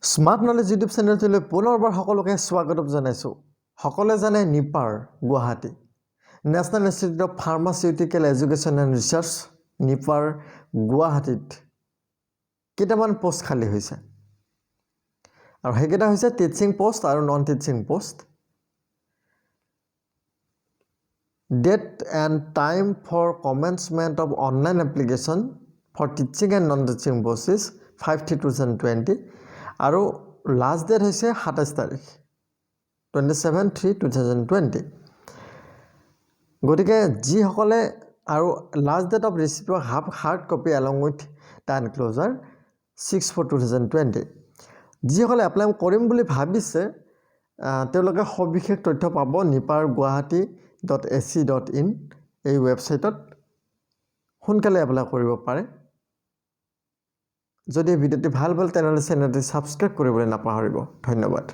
Smart knowledge YouTube চেনেলটোলৈ পুনৰবাৰ সকলোকে স্বাগতম জনাইছোঁ। সকলোৱে জানে NIPER Guwahati national institute of pharmaceutical education and research NIPER গুৱাহাটীত কেইটামান পোষ্ট খালী হৈছে আৰু সেইকেইটা হৈছে টিচিং পোষ্ট আৰু non teaching post. Date and time for commencement of online application for teaching and non teaching post is 5/3/2020 আৰু লাষ্ট ডেট হৈছে 27 তাৰিখ 27/3/2020। গতিকে যিসকলে আৰু last date of receipt of hard copy along with the enclosure 6/4/2020। যিসকলে apply কৰিম বুলি ভাবিছে তেওঁলোকে সবিশেষ তথ্য পাব niparguwahati.ac.in এই ৱেবছাইটত। সোনকালে এপ্লাই কৰিব পাৰে। যদি ভিডিঅ'টি ভাল পালে তেনেহ'লে চেনেলটি ছাবস্ক্ৰাইব কৰিবলৈ নাপাহৰিব। ধন্যবাদ।